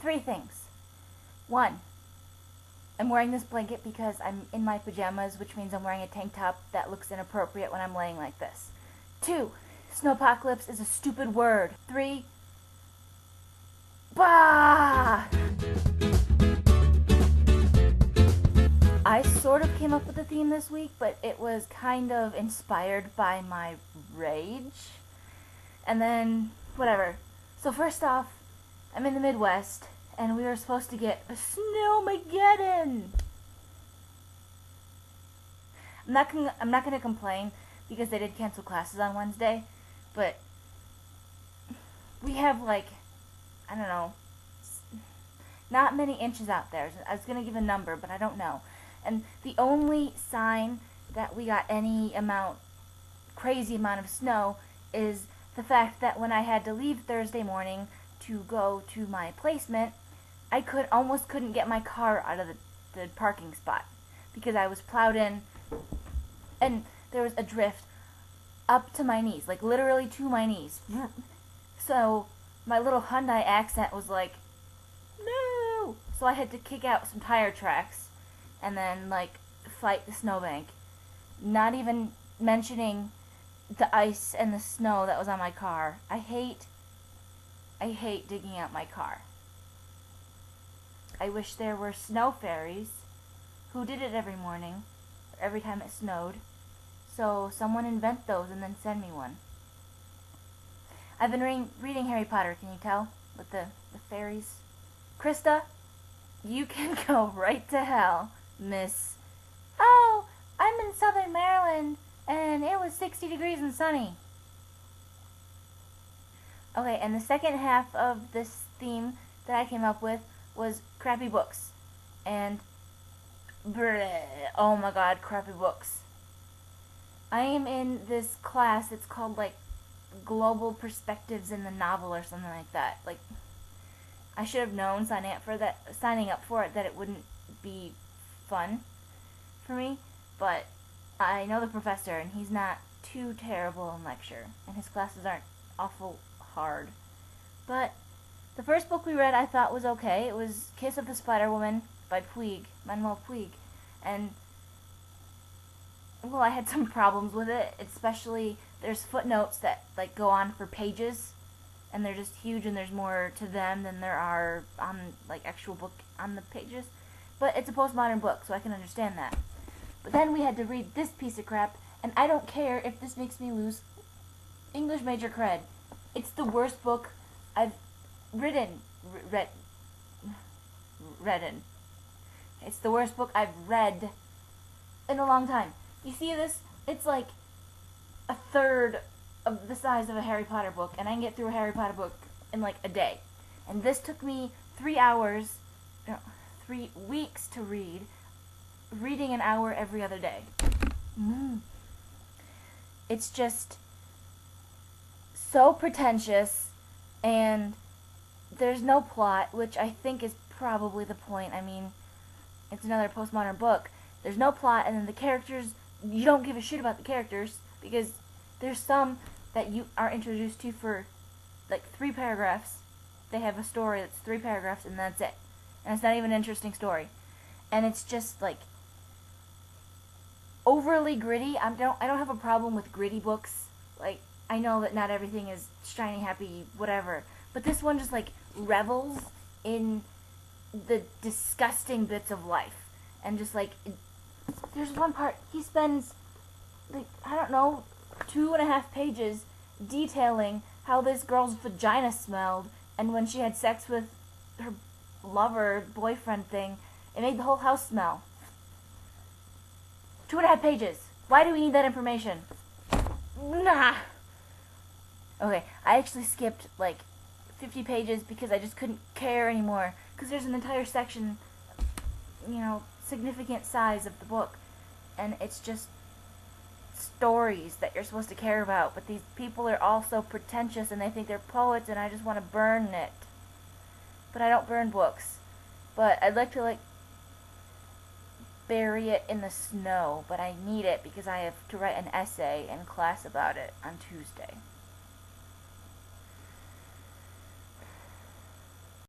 Three things. One, I'm wearing this blanket because I'm in my pajamas, which means I'm wearing a tank top that looks inappropriate when I'm laying like this. 2, snowpocalypse is a stupid word. 3, bah! I sort of came up with the theme this week, but it was kind of inspired by my rage. And then, whatever. So first off, I'm in the Midwest, and we were supposed to get a Snowmageddon. I'm not gonna complain because they did cancel classes on Wednesday, but we have like, I don't know, not many inches out there. I was gonna give a number, but I don't know. And the only sign that we got any crazy amount of snow is the fact that when I had to leave Thursday morning to go to my placement, I almost couldn't get my car out of the parking spot because I was plowed in and there was a drift up to my knees, like literally to my knees. So my little Hyundai accent was like, no! So I had to kick out some tire tracks and then like fight the snowbank, not even mentioning the ice and the snow that was on my car. I hate digging out my car. I wish there were snow fairies who did it every morning, or every time it snowed. So someone invent those and then send me one. I've been reading Harry Potter, can you tell? With the fairies. Krista, you can go right to hell, miss. Oh, I'm in Southern Maryland, and it was 60 degrees and sunny. Okay, and the second half of this theme that I came up with was crappy books. And, oh my god, crappy books. I am in this class, it's called like Global Perspectives in the Novel or something like that. Like, I should have known signing up for it that it wouldn't be fun for me, but I know the professor and he's not too terrible in lecture, and his classes aren't awful hard. But the first book we read I thought was okay. It was Kiss of the Spider Woman by Manuel Puig, and well, I had some problems with it, especially there's footnotes that like go on for pages, and they're just huge, and there's more to them than there are on like actual book on the pages. But it's a postmodern book, so I can understand that. But then we had to read this piece of crap, and I don't care if this makes me lose English major cred. It's the worst book I've read. It's the worst book I've read in a long time. You see this? It's like a third of the size of a Harry Potter book, and I can get through a Harry Potter book in like a day. And this took me 3 weeks to read, reading an hour every other day. It's just so pretentious, and there's no plot, which I think is probably the point. I mean, it's another postmodern book. There's no plot, and then the characters, you don't give a shit about the characters, because there's some that you are introduced to for like 3 paragraphs. They have a story that's 3 paragraphs, and that's it. And it's not even an interesting story. And it's just like overly gritty. I don't have a problem with gritty books. Like, I know that not everything is shiny, happy, whatever. But this one just like revels in the disgusting bits of life. And just like, there's one part, he spends like, I don't know, 2.5 pages detailing how this girl's vagina smelled, and when she had sex with her lover, boyfriend thing, it made the whole house smell. 2.5 pages. Why do we need that information? Nah. Okay, I actually skipped like 50 pages because I just couldn't care anymore, because there's an entire section, you know, significant size of the book, and it's just stories that you're supposed to care about, but these people are all so pretentious and they think they're poets, and I just want to burn it. But I don't burn books. But I'd like to like bury it in the snow, but I need it because I have to write an essay in class about it on Tuesday.